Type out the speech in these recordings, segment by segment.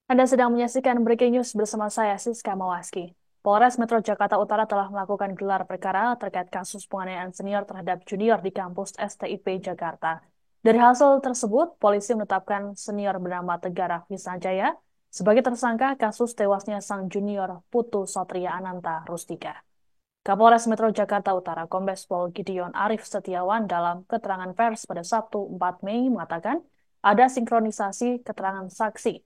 Anda sedang menyaksikan Breaking News bersama saya, Siska Mawaski. Polres Metro Jakarta Utara telah melakukan gelar perkara terkait kasus penganiayaan senior terhadap junior di kampus STIP Jakarta. Dari hasil tersebut, polisi menetapkan senior bernama Tegar Raffi Sanjaya sebagai tersangka kasus tewasnya sang junior Putu Satria Ananta Rustika. Kapolres Metro Jakarta Utara, Kombes Pol Gideon Arif Setiawan dalam keterangan pers pada Sabtu 4 Mei mengatakan ada sinkronisasi keterangan saksi.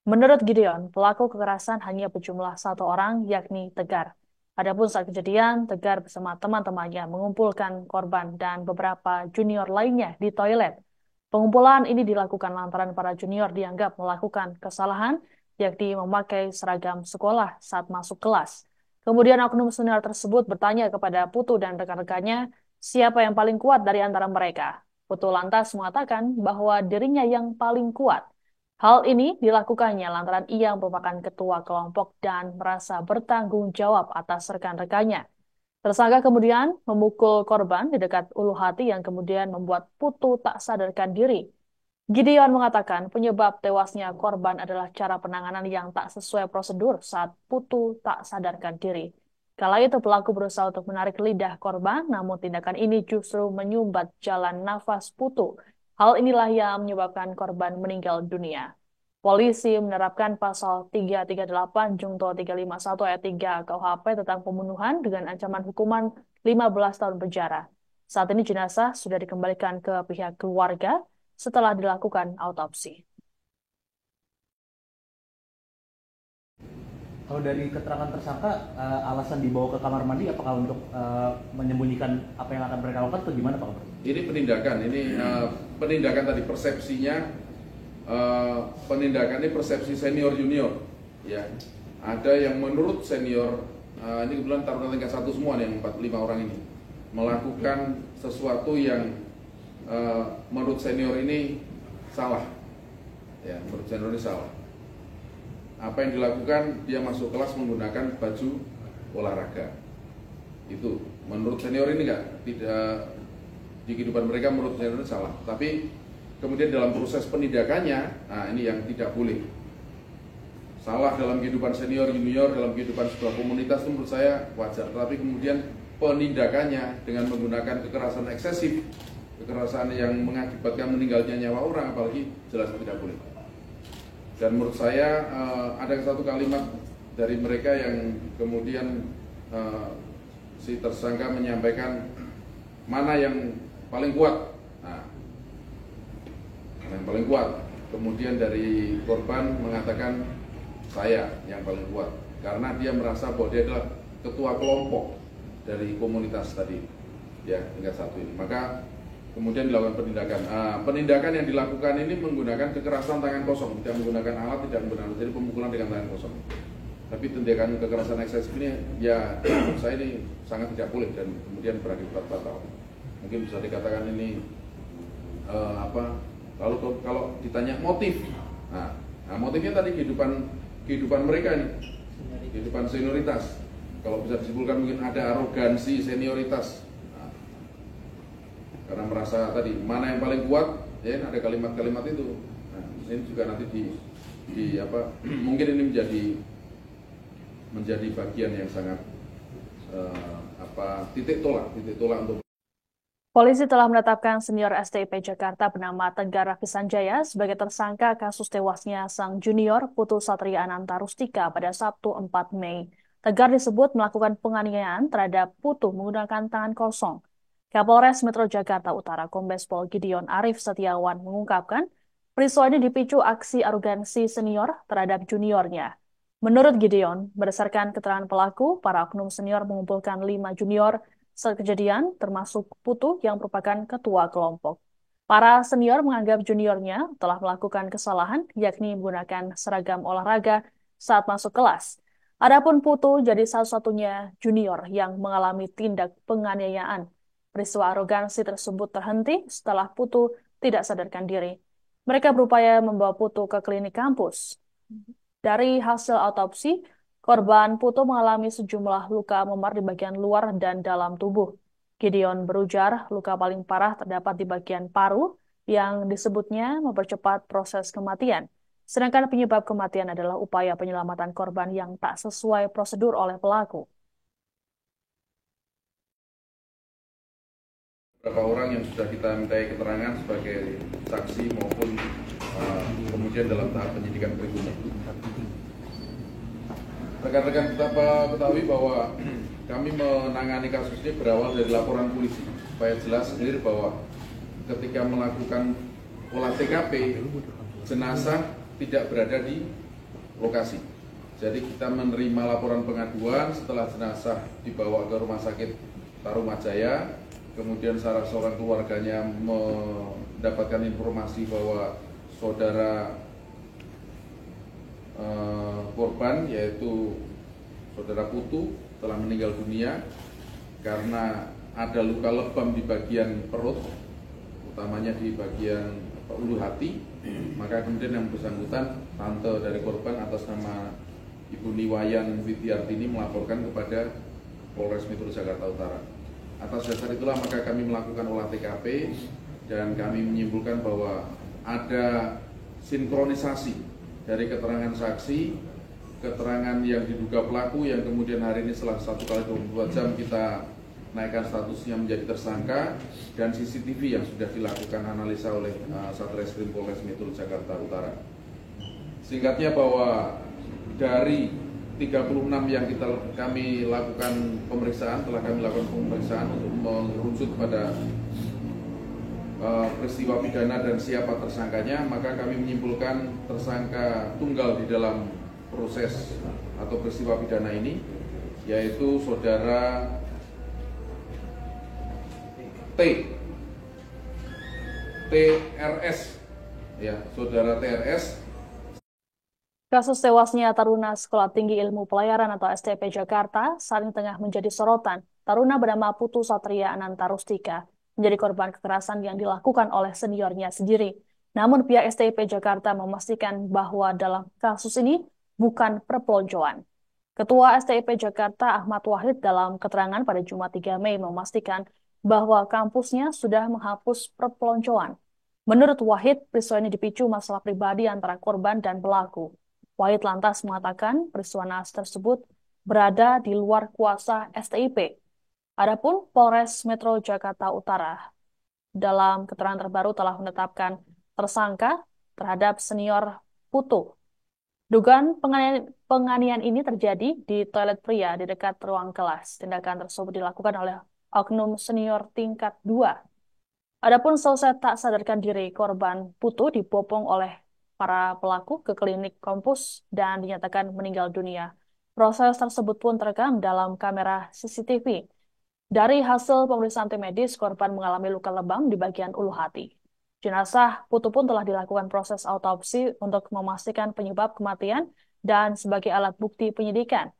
Menurut Gideon, pelaku kekerasan hanya berjumlah satu orang, yakni Tegar. Adapun saat kejadian, Tegar bersama teman-temannya mengumpulkan korban dan beberapa junior lainnya di toilet. Pengumpulan ini dilakukan lantaran para junior dianggap melakukan kesalahan, yakni memakai seragam sekolah saat masuk kelas. Kemudian oknum senior tersebut bertanya kepada Putu dan rekan-rekannya siapa yang paling kuat dari antara mereka. Putu lantas mengatakan bahwa dirinya yang paling kuat. Hal ini dilakukannya lantaran ia merupakan ketua kelompok dan merasa bertanggung jawab atas rekan-rekannya. Tersangka kemudian memukul korban di dekat ulu hati yang kemudian membuat Putu tak sadarkan diri. Gideon mengatakan penyebab tewasnya korban adalah cara penanganan yang tak sesuai prosedur saat Putu tak sadarkan diri. Kala itu pelaku berusaha untuk menarik lidah korban, namun tindakan ini justru menyumbat jalan nafas Putu. Hal inilah yang menyebabkan korban meninggal dunia. Polisi menerapkan pasal 338 Junto 351 ayat 3 KUHP tentang pembunuhan dengan ancaman hukuman 15 tahun penjara. Saat ini jenazah sudah dikembalikan ke pihak keluarga setelah dilakukan autopsi. Kalau dari keterangan tersangka, alasan dibawa ke kamar mandi apakah untuk menyembunyikan apa yang akan mereka lakukan atau gimana Pak? Ini penindakan, penindakan tadi persepsinya, penindakan ini persepsi senior junior, ya. Ada yang menurut senior, ini kebetulan taruna tingkat 1 semua nih, yang 45 orang ini melakukan sesuatu yang menurut senior ini salah, ya. Menurut senior ini salah. Apa yang dilakukan, dia masuk kelas menggunakan baju olahraga. Itu menurut senior ini tidak di kehidupan mereka, menurut senior ini salah. Tapi kemudian dalam proses penindakannya, nah ini yang tidak boleh. Salah dalam kehidupan senior junior, dalam kehidupan sebuah komunitas itu menurut saya wajar. Tapi kemudian penindakannya dengan menggunakan kekerasan eksesif, kekerasan yang mengakibatkan meninggalnya nyawa orang, apalagi jelas tidak boleh. Dan menurut saya ada satu kalimat dari mereka yang kemudian si tersangka menyampaikan mana yang paling kuat. Nah, mana yang paling kuat. Kemudian dari korban mengatakan saya yang paling kuat karena dia merasa bahwa dia adalah ketua kelompok dari komunitas tadi, ya, tingkat 1 ini. Maka kemudian dilakukan penindakan. Penindakan yang dilakukan ini menggunakan kekerasan tangan kosong, tidak menggunakan alat, tidak menggunakan, jadi pemukulan dengan tangan kosong. Tapi tindakan kekerasan eksesif ini, ya, menurut saya ini sangat tidak boleh dan kemudian berakibat fatal. Mungkin bisa dikatakan ini Lalu kalau ditanya motif, nah motifnya tadi kehidupan mereka nih, kehidupan senioritas. Kalau bisa disimpulkan mungkin ada arogansi senioritas. Karena merasa tadi mana yang paling kuat, ya ada kalimat-kalimat itu. Nah, ini juga nanti mungkin ini menjadi bagian yang sangat titik tolak untuk. Polisi telah menetapkan senior STIP Jakarta bernama Tegar Raffi Sanjaya sebagai tersangka kasus tewasnya sang junior Putu Satria Ananta Rustika pada Sabtu 4 Mei. Tegar disebut melakukan penganiayaan terhadap Putu menggunakan tangan kosong. Kapolres Metro Jakarta Utara, Kombes Pol Gideon Arif Setiawan mengungkapkan, peristiwa ini dipicu aksi arogansi senior terhadap juniornya. Menurut Gideon, berdasarkan keterangan pelaku, para oknum senior mengumpulkan 5 junior saat kejadian, termasuk Putu yang merupakan ketua kelompok. Para senior menganggap juniornya telah melakukan kesalahan, yakni menggunakan seragam olahraga saat masuk kelas. Adapun Putu jadi satu-satunya junior yang mengalami tindak penganiayaan. Peristiwa arogansi tersebut terhenti setelah Putu tidak sadarkan diri. Mereka berupaya membawa Putu ke klinik kampus. Dari hasil autopsi, korban Putu mengalami sejumlah luka memar di bagian luar dan dalam tubuh. Gideon berujar luka paling parah terdapat di bagian paru yang disebutnya mempercepat proses kematian. Sedangkan penyebab kematian adalah upaya penyelamatan korban yang tak sesuai prosedur oleh pelaku. Beberapa orang yang sudah kita mintai keterangan sebagai saksi maupun kemudian dalam tahap penyidikan berikutnya. Rekan-rekan kita ketahui bahwa kami menangani kasus ini berawal dari laporan polisi, supaya jelas sendiri bahwa ketika melakukan olah TKP, jenazah tidak berada di lokasi. Jadi kita menerima laporan pengaduan setelah jenazah dibawa ke Rumah Sakit Tarumajaya, kemudian salah seorang keluarganya mendapatkan informasi bahwa saudara korban yaitu saudara Putu telah meninggal dunia karena ada luka lebam di bagian perut, utamanya di bagian ulu hati. Maka kemudian yang bersangkutan, tante dari korban atas nama Ibu Niwayan Widiartini melaporkan kepada Polres Metro Jakarta Utara. Atas dasar itulah maka kami melakukan olah TKP dan kami menyimpulkan bahwa ada sinkronisasi dari keterangan saksi, keterangan yang diduga pelaku yang kemudian hari ini setelah 1 kali 24 jam kita naikkan statusnya menjadi tersangka, dan CCTV yang sudah dilakukan analisa oleh Satreskrim Polres Metro Jakarta Utara. Singkatnya bahwa dari 36 yang kami lakukan pemeriksaan, telah kami lakukan pemeriksaan untuk merujuk pada peristiwa pidana dan siapa tersangkanya, maka kami menyimpulkan tersangka tunggal di dalam proses atau peristiwa pidana ini, yaitu saudara TRS, ya, saudara TRS. Kasus tewasnya Taruna Sekolah Tinggi Ilmu Pelayaran atau STP Jakarta saat ini tengah menjadi sorotan. Taruna bernama Putu Satria Ananta Rustika menjadi korban kekerasan yang dilakukan oleh seniornya sendiri. Namun pihak STP Jakarta memastikan bahwa dalam kasus ini bukan perpeloncoan. Ketua STIP Jakarta Ahmad Wahid dalam keterangan pada Jumat 3 Mei memastikan bahwa kampusnya sudah menghapus perpeloncoan. Menurut Wahid, peristiwa ini dipicu masalah pribadi antara korban dan pelaku. Wahid lantas mengatakan peristiwa naas tersebut berada di luar kuasa STIP. Adapun Polres Metro Jakarta Utara dalam keterangan terbaru telah menetapkan tersangka terhadap senior Putu. Dugaan penganiayaan ini terjadi di toilet pria di dekat ruang kelas. Tindakan tersebut dilakukan oleh oknum senior tingkat 2. Adapun selesai tak sadarkan diri, korban Putu dibopong oleh para pelaku ke klinik kampus dan dinyatakan meninggal dunia. Proses tersebut pun terekam dalam kamera CCTV. Dari hasil pemeriksaan tim medis, korban mengalami luka lebam di bagian ulu hati. Jenazah Putu pun telah dilakukan proses autopsi untuk memastikan penyebab kematian dan sebagai alat bukti penyidikan.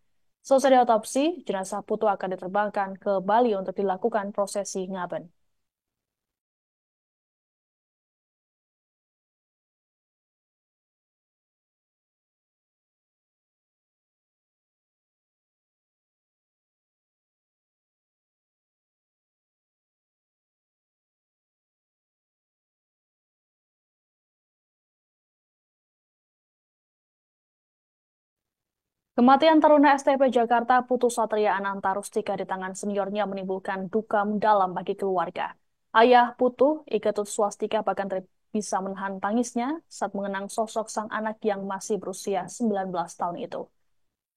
Selesai diotopsi, jenazah Putu akan diterbangkan ke Bali untuk dilakukan prosesi ngaben. Kematian Taruna STP Jakarta Putu Satria Ananta Rustika di tangan seniornya menimbulkan duka mendalam bagi keluarga. Ayah Putu, Iketut Swastika, bahkan bisa menahan tangisnya saat mengenang sosok sang anak yang masih berusia 19 tahun itu.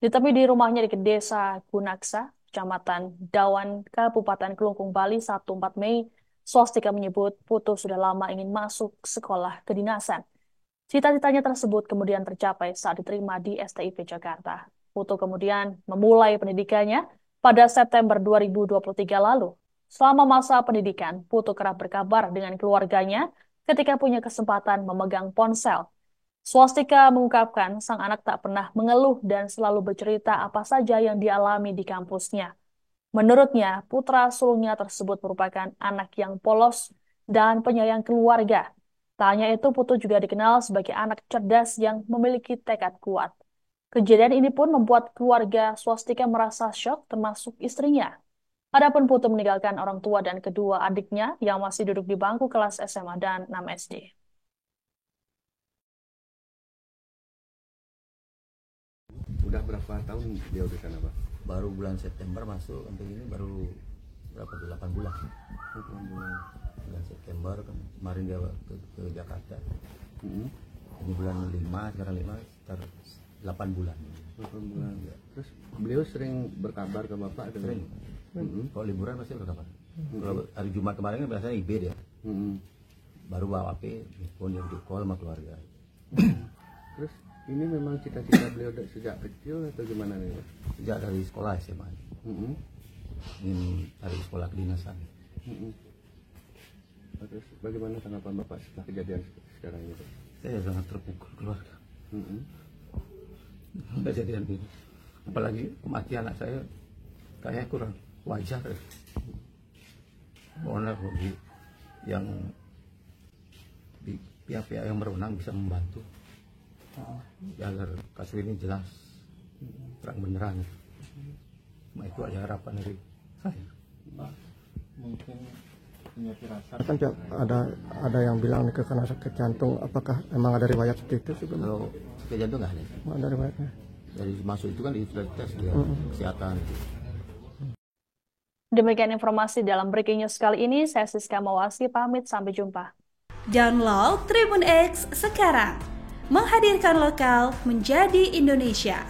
Ditemui di rumahnya di Desa Gunaksa, Kecamatan Dawan, Kabupaten Kelungkung, Bali, Sabtu 4 Mei, Swastika menyebut Putu sudah lama ingin masuk sekolah kedinasan. Cita-citanya tersebut kemudian tercapai saat diterima di STIP Jakarta. Putu kemudian memulai pendidikannya pada September 2023 lalu. Selama masa pendidikan, Putu kerap berkabar dengan keluarganya ketika punya kesempatan memegang ponsel. Swastika mengungkapkan sang anak tak pernah mengeluh dan selalu bercerita apa saja yang dialami di kampusnya. Menurutnya, putra sulungnya tersebut merupakan anak yang polos dan penyayang keluarga. Tak hanya itu, Putu juga dikenal sebagai anak cerdas yang memiliki tekad kuat. Kejadian ini pun membuat keluarga Swastika merasa syok, termasuk istrinya. Adapun Putu meninggalkan orang tua dan kedua adiknya yang masih duduk di bangku kelas SMA dan 6 SD. Udah berapa tahun dia di sana, Pak? Baru bulan September masuk sampai ini baru berapa tuh, 8 bulan. 8 bulan. Bulan September kemarin dia ke Jakarta. Ini bulan 5, sekarang 5 sekitar 8 bulan. 8 bulan. Ya. Terus beliau sering berkabar ke Bapak? Sering. Kalau liburan pasti berkabar. Kalau hari Jumat kemarin kan biasanya IB dia. Baru bawa HP, telepon dia video call sama keluarga. Terus ini memang cita-cita beliau sejak kecil atau gimana nih, Pak? Sejak dari sekolah SMA. Ini dari sekolah kedinasan. Terus bagaimana tanggapan Bapak setelah kejadian sekarang ini, Pak? Saya sangat terpukul keluarga. Kejadian ini. Apalagi kematian anak saya kayaknya kurang wajar. Mohonlah yang di pihak-pihak yang berwenang bisa membantu agar kasus ini jelas, terang benderang. Cuma itu aja harapan dari saya. Mungkin punya firasat. Kan ada yang bilang nih karena sakit jantung, apakah memang ada riwayat seperti itu sebelumnya? Kalau sakit jantung nggak ada. Nggak ada riwayatnya. Dari masuk itu kan sudah dites dia kesehatan. Demikian informasi dalam Breaking News kali ini. Saya Siska Mawasgi pamit, sampai jumpa. Download Tribun X sekarang, menghadirkan lokal menjadi Indonesia.